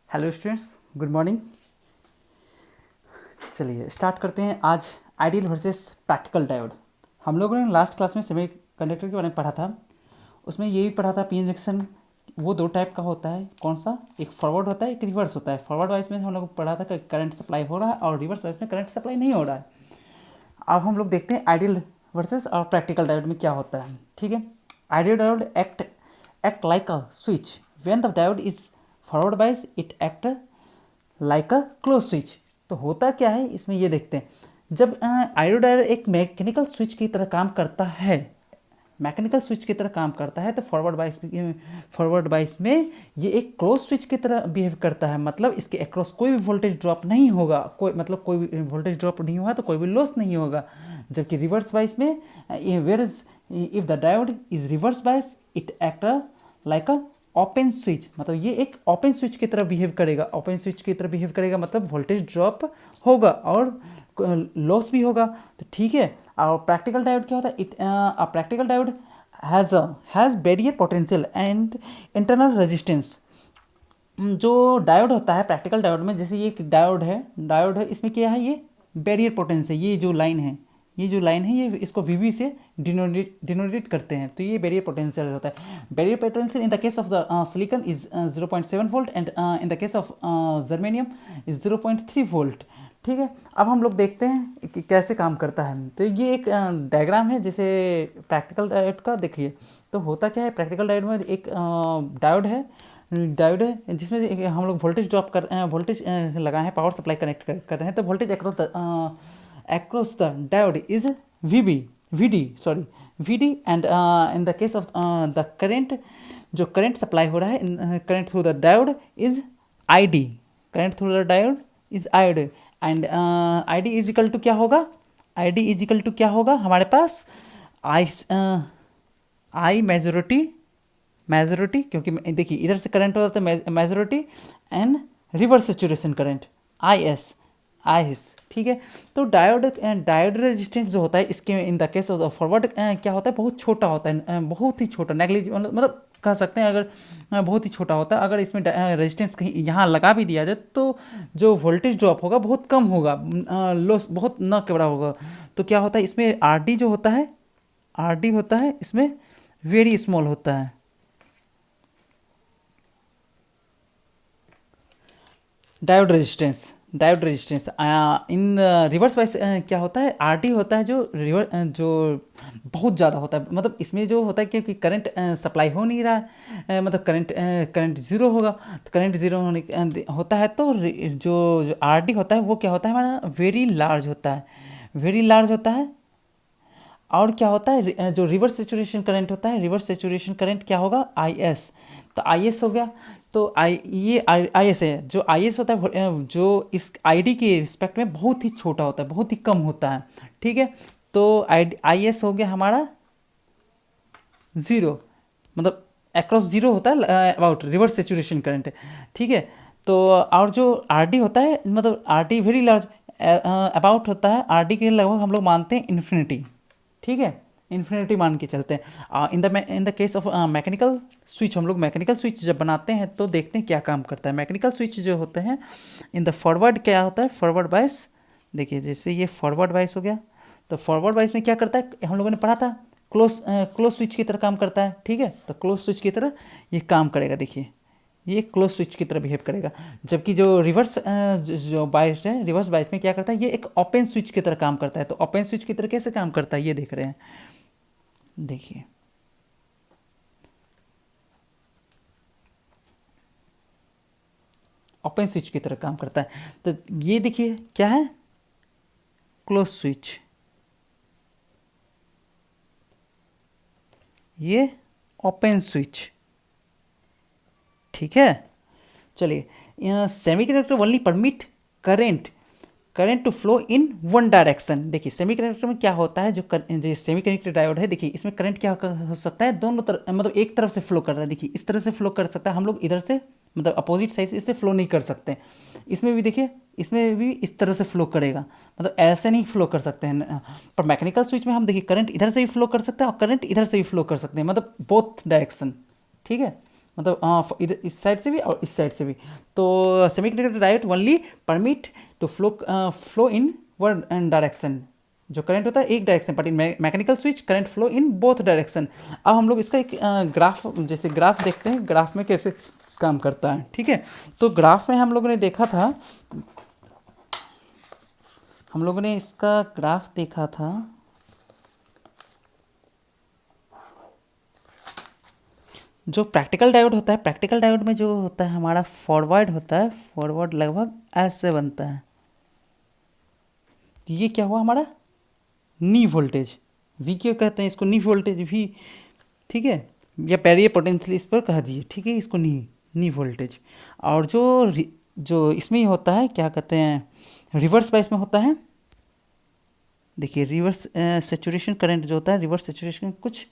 Hello students, good morning. चलिए start करते हैं आज आइडियल वर्सेस प्रैक्टिकल डायोड। हम लोगों ने लास्ट क्लास में सेमी कंडक्टर के बारे में पढ़ा था। उसमें ये भी पढ़ा था पी जंक्शन वो दो टाइप का होता है। कौन सा? एक फॉरवर्ड होता है, एक रिवर्स होता है। फॉरवर्ड वाइज में हम लोग पढ़ा था कि करंट सप्लाई हो रहा है और रिवर्स वाइज में करंट सप्लाई नहीं हो रहा है। अब हम लोग देखते हैं आइडियल वर्सेस और प्रैक्टिकल डायोड में क्या होता है। ठीक है, ideal diode act like a switch when the diode is forward bias it act like a close switch. तो होता क्या है इसमें ये देखते हैं। जब आइडियल डायोड एक मैकेनिकल स्विच की तरह काम करता है, मैकेनिकल स्विच की तरह काम करता है, तो फॉरवर्ड बाइस में ये एक क्लोज स्विच की तरह बिहेव करता है। मतलब इसके अक्रॉस कोई भी वोल्टेज ड्रॉप नहीं होगा, कोई भी वोल्टेज ड्रॉप नहीं हुआ तो कोई भी लॉस नहीं होगा। जबकि रिवर्स बाइस में where is if the diode is reverse bias it act like a open switch. मतलब ये एक ओपन स्विच की तरह बिहेव करेगा। ओपन स्विच की तरह बिहेव करेगा मतलब वोल्टेज ड्रॉप होगा और लॉस भी होगा। तो ठीक है। और प्रैक्टिकल डायोड क्या होता है? Practical diode has barrier potential and internal resistance. जो डायोड होता है प्रैक्टिकल डायोड में, जैसे ये एक डायोड है, इसमें क्या है? ये बैरियर पोटेंशियल, ये जो लाइन है, ये इसको वीवी से डिनोटेट करते हैं। तो ये बैरियर पोटेंशियल होता है। Barrier potential in the case of the silicon is 0.7 volt and in the case of germanium is 0.3 volt. ठीक है, अब हम लोग देखते हैं कि कैसे काम करता है। तो ये एक डायग्राम है जैसे प्रैक्टिकल डायोड का। देखिए तो होता क्या है, प्रैक्टिकल डायोड में एक डायोड है जिसमें हम लोग वोल्टेज लगाए हैं, पावर सप्लाई कनेक्ट कर रहे हैं। तो voltage across the diode is VD and in the case of the current, जो करंट सप्लाई हो रहा है current through the diode is ID। Current through the diode is ID and ID is equal to क्या होगा? ID is equal to क्या होगा हमारे पास? I majority, क्योंकि देखिए इधर से करंट हो रहा है majority and reverse saturation current IS। ठीक है। तो डायोड रेजिस्टेंस जो होता है इसके in the case of forward क्या होता है? बहुत छोटा होता है, बहुत ही छोटा, मतलब कह सकते हैं अगर बहुत ही छोटा होता है। अगर इसमें रेजिस्टेंस कहीं यहाँ लगा भी दिया जाए तो जो वोल्टेज ड्रॉप होगा बहुत कम होगा, लॉस बहुत न के बड़ा होगा। तो क्या होता है इसमें RD जो होता है, RD होता है इसमें वेरी स्मॉल होता है। Diode resistance in reverse wise क्या होता है? RD होता है जो बहुत ज़्यादा होता है। मतलब इसमें जो होता है क्योंकि करंट सप्लाई हो नहीं रहा है, मतलब करंट ज़ीरो होगा। तो करंट ज़ीरो होता है तो जो RD होता है वो क्या होता है हमारा? वेरी लार्ज होता है। और क्या होता है जो रिवर्स सेचुरेशन करंट होता है, रिवर्स सेचुरेशन करंट क्या होगा? IS। तो IS हो गया। तो ये IS है। जो IS होता है जो इस ID के रिस्पेक्ट में बहुत ही छोटा होता है, बहुत ही कम होता है। ठीक है, तो IS हो गया हमारा ज़ीरो, मतलब अक्रॉस ज़ीरो होता है अबाउट रिवर्स सेचुरेशन करंट। ठीक है, तो और जो RD होता है मतलब RD वेरी लार्ज अबाउट होता है, RD के लगभग हम लोग मानते हैं इन्फिनिटी। ठीक है, इन्फिनिटी मान के चलते हैं। In the case of mechanical switch, हम लोग मैकेनिकल स्विच जब बनाते हैं तो देखते हैं क्या काम करता है। मैकेनिकल स्विच जो होते हैं इन द फॉरवर्ड क्या होता है? फॉरवर्ड बाइस। देखिए जैसे ये फॉरवर्ड बाइस हो गया, तो फॉरवर्ड बाइस में क्या करता है हम लोगों ने पढ़ा था? क्लोज स्विच की तरह काम करता है। ठीक है, तो क्लोज स्विच की तरह ये काम करेगा। देखिए ये क्लोज स्विच की तरह बिहेव करेगा। जबकि जो जो बाइस है, रिवर्स बाइस में क्या करता है? ये एक ओपन स्विच की तरह काम करता है। तो ओपन स्विच की तरह कैसे काम करता है ये देख रहे हैं। देखिए ओपन स्विच की तरह काम करता है। तो ये देखिए क्या है? Close switch. ये ओपन स्विच। ठीक है, चलिए semiconductor only permit current to flow in one direction. देखिए सेमीकंडक्टर में क्या होता है, जो सेमीकंडक्टर डायोड है, देखिए इसमें करंट क्या हो सकता है? दोनों तरफ, मतलब एक तरफ से फ्लो कर रहा है। देखिए इस तरह से फ्लो कर सकता है, हम लोग इधर से मतलब अपोजिट साइड से इससे फ्लो नहीं कर सकते। इसमें भी देखिए, इसमें भी इस तरह से फ्लो करेगा, मतलब ऐसे नहीं फ्लो कर सकते हैं। पर मैकेनिकल स्विच में हम देखिए करंट इधर से भी फ्लो कर सकते हैं और करंट इधर से भी फ्लो कर सकते हैं, मतलब बोथ डायरेक्शन। ठीक है, मतलब इधर इस साइड से भी और इस साइड से भी। तो semiconductor diode only permit to flow in one direction. जो करंट होता है एक direction, but in mechanical switch current flow in both direction. अब हम लोग इसका एक ग्राफ, जैसे ग्राफ देखते हैं ग्राफ में कैसे काम करता है। ठीक है, तो ग्राफ में हम लोगों ने देखा था, हम लोगों ने इसका ग्राफ देखा था। जो प्रैक्टिकल डायोड होता है, प्रैक्टिकल डायोड में जो होता है हमारा फॉरवर्ड होता है, फॉरवर्ड लगभग ऐसे बनता है। ये क्या हुआ हमारा नी वोल्टेज, वी क्यों कहते हैं इसको, नी वोल्टेज वी। ठीक है, या पैरिए पोटेंशियल इस पर कह दिए। ठीक है, इसको नी वोल्टेज। और जो इसमें ही होता है क्या कहते हैं रिवर्स बायस में होता है। देखिए रिवर्स सेचुरेशन करंट जो होता है, रिवर्स सेचुरेशन कुछ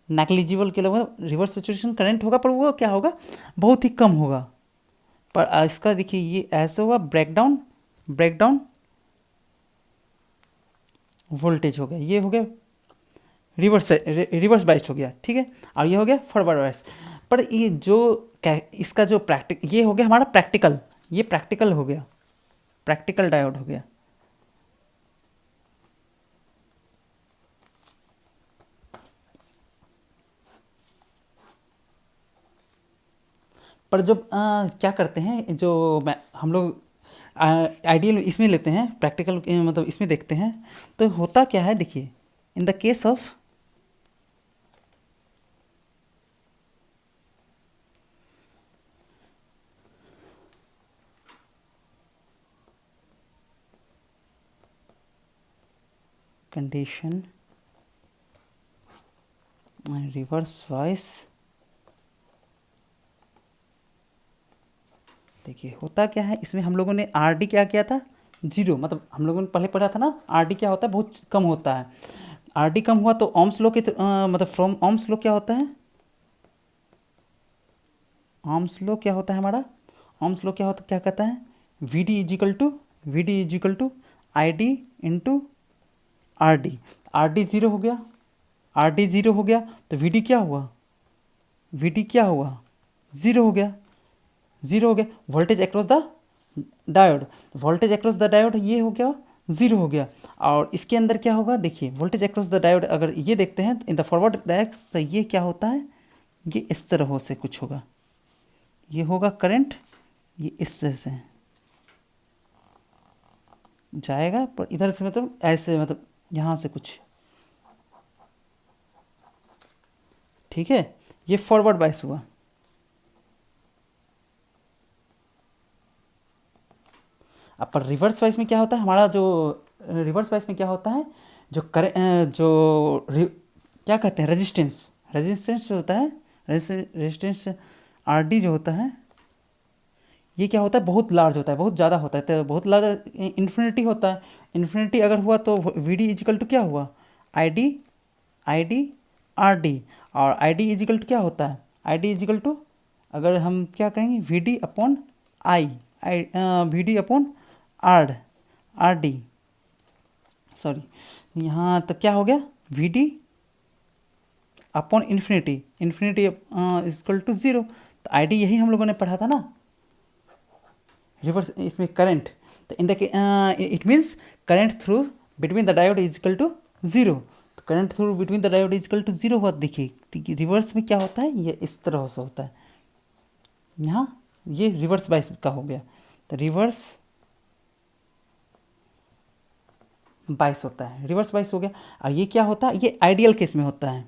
नेग्लिजिबल के लगभग रिवर्स सेचुरेशन करंट होगा, पर वो क्या होगा बहुत ही कम होगा। पर इसका देखिए ये ऐसे होगा ब्रेकडाउन वोल्टेज हो गया, ये हो गया रिवर्स बायस हो गया। ठीक है, और ये हो गया फॉरवर्ड बायस। पर ये जो इसका जो ये हो गया हमारा प्रैक्टिकल, ये प्रैक्टिकल हो गया, प्रैक्टिकल डायोड हो गया। पर जब क्या करते हैं, जो हम लोग आइडियल इसमें लेते हैं, प्रैक्टिकल मतलब इसमें देखते हैं, तो होता क्या है देखिए, in the case of condition reverse bias, देखिए होता क्या है इसमें, हम लोगों ने आर डी क्या किया था 0, मतलब हम लोगों ने पहले पढ़ा था ना आर डी क्या होता है बहुत कम होता है। आर डी कम हुआ तो ओम्स लॉ के मतलब फ्रॉम ओम्स लॉ क्या होता है, ओम्स लॉ क्या होता है हमारा, ओम्स लॉ क्या होता क्या कहता है V D equal to I D into R D. R D zero हो गया, आर डी ज़ीरो हो गया तो वी डी क्या हुआ, वी डी क्या हुआ ज़ीरो हो गया, ज़ीरो हो गया। Voltage across the diode, voltage across the diode ये हो गया ज़ीरो हो गया। और इसके अंदर क्या होगा देखिए, वोल्टेज अक्रॉस द डायोड अगर ये देखते हैं इन द फॉरवर्ड डायरेक्स, तो ये क्या होता है, ये इस तरह से कुछ होगा, ये होगा करंट, ये इस तरह से जाएगा, पर इधर से मतलब ऐसे, मतलब यहाँ से कुछ। ठीक है, ये फॉरवर्ड बायस हुआ। अब पर रिवर्स बायस में क्या होता है हमारा, जो रिवर्स बायस में क्या होता है, क्या कहते हैं रेजिस्टेंस जो होता है, रेजिस्टेंस आर डी जो होता है, ये क्या होता है बहुत लार्ज होता है, बहुत ज़्यादा होता है, तो बहुत लार्ज इन्फिनिटी होता है। इन्फिनिटी अगर हुआ तो वी डी इजिकल टू क्या हुआ आई डी आर डी। और आई डी इजिकल टू क्या होता है, आई डी इजिकल टू अगर हम क्या कहेंगे V D upon V D upon R D, sorry यहाँ तो क्या हो गया V D upon infinity equal to zero. तो आई डी यही हम लोगों ने पढ़ा था ना रिवर्स इसमें करंट, तो in the it means current through between the diode is equal to zero. तो current through between the diode is equal to zero हुआ। देखिए रिवर्स में क्या होता है, ये इस तरह से होता है, यहाँ ये रिवर्स बायस का हो गया, तो रिवर्स बायस होता है, रिवर्स बायस हो गया। और ये क्या होता है, ये आइडियल केस में होता है,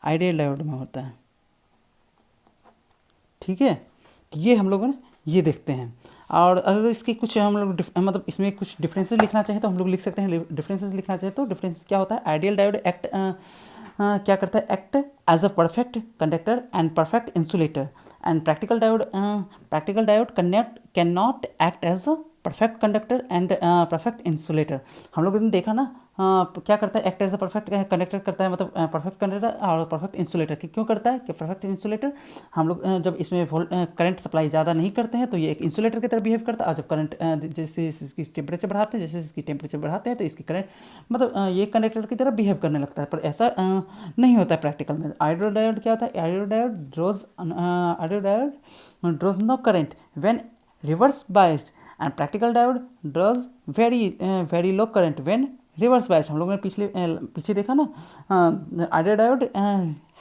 आइडियल डायोड में होता है। ठीक है, ये हम लोगों ने ये देखते हैं। और अगर इसके कुछ हम लोग मतलब इसमें कुछ डिफरेंसेस लिखना चाहें तो हम लोग लिख सकते हैं। डिफरेंसेस लिखना चाहें तो डिफरेंस क्या होता है, आइडियल डायोड एक्ट क्या करता है, act as a perfect conductor and perfect insulator, and practical diode can not act as a perfect conductor and perfect insulator. हम लोगों ने देखा ना क्या करता है, act as the perfect conductor करता है, मतलब परफेक्ट कंडक्टर और परफेक्ट इंसुलेटर। क्यों करता है कि परफेक्ट इंसुलेटर हम लोग जब इसमें करंट सप्लाई ज़्यादा नहीं करते हैं तो ये एक इंसुलेटर की तरह बिहेव करता है, और जब करंट जैसे इसकी टेम्परेचर बढ़ाते हैं, जैसे इसकी टेम्परेचर बढ़ाते हैं तो इसकी करंट मतलब ये कंडक्टर की तरह बिहेव करने लगता है। पर ऐसा नहीं होता है प्रैक्टिकल में। आयोडो डायोड क्या होता है, ideal diode draws no current when reverse biased, and practical diode draws very low current when reverse biased. हम लोगों ने पीछे देखा ना, ideal diode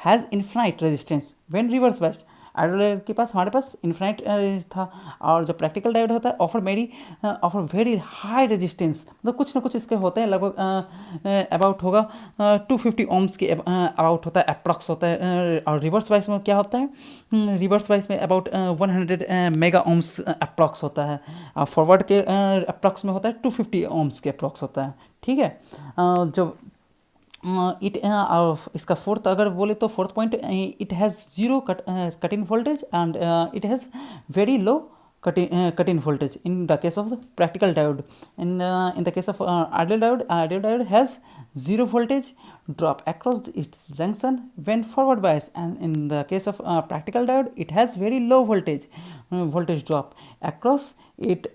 has infinite resistance when reverse biased. Ideal diode के पास हमारे पास इन्फाइनाइट था, और जो प्रैक्टिकल डायोड होता है ऑफर वेरी हाई रेजिस्टेंस, मतलब कुछ ना कुछ इसके होते हैं, लगभग अबाउट होगा 250 ओम्स के अबाउट होता है, अप्रॉक्स होता है। और रिवर्स वाइस में क्या होता है, रिवर्स वाइस में अबाउट 100 मेगा ओम्स अप्रॉक्स होता है, और फॉरवर्ड के अप्रॉक्स में होता है 250 ओम्स के अप्रॉक्स होता है। ठीक है, जो इसका फोर्थ अगर बोले तो fourth point, it has zero cut in voltage and it has very low cut in voltage in the case of the practical diode. In the case of ideal diode has zero voltage drop across its junction when forward bias, and in the case of practical diode it has very low voltage drop across it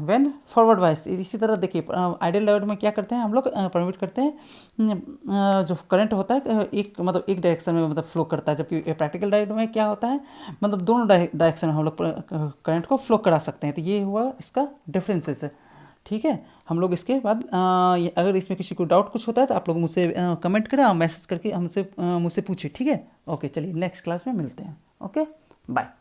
when forward bias. इसी तरह देखिए ideal diode में क्या करते हैं हम लोग, permit करते हैं जो करंट होता है एक डायरेक्शन में मतलब फ्लो करता है, जबकि प्रैक्टिकल डायोड में क्या होता है मतलब दोनों डायरेक्शन में हम लोग करंट को फ्लो करा सकते हैं। तो ये हुआ इसका डिफरेंसेस है। ठीक है, हम लोग इसके बाद अगर इसमें किसी को डाउट कुछ होता है तो आप लोग मुझसे कमेंट करें, मैसेज करके मुझसे पूछिए। ठीक है, ओके, चलिए नेक्स्ट क्लास में मिलते हैं। Okay, bye.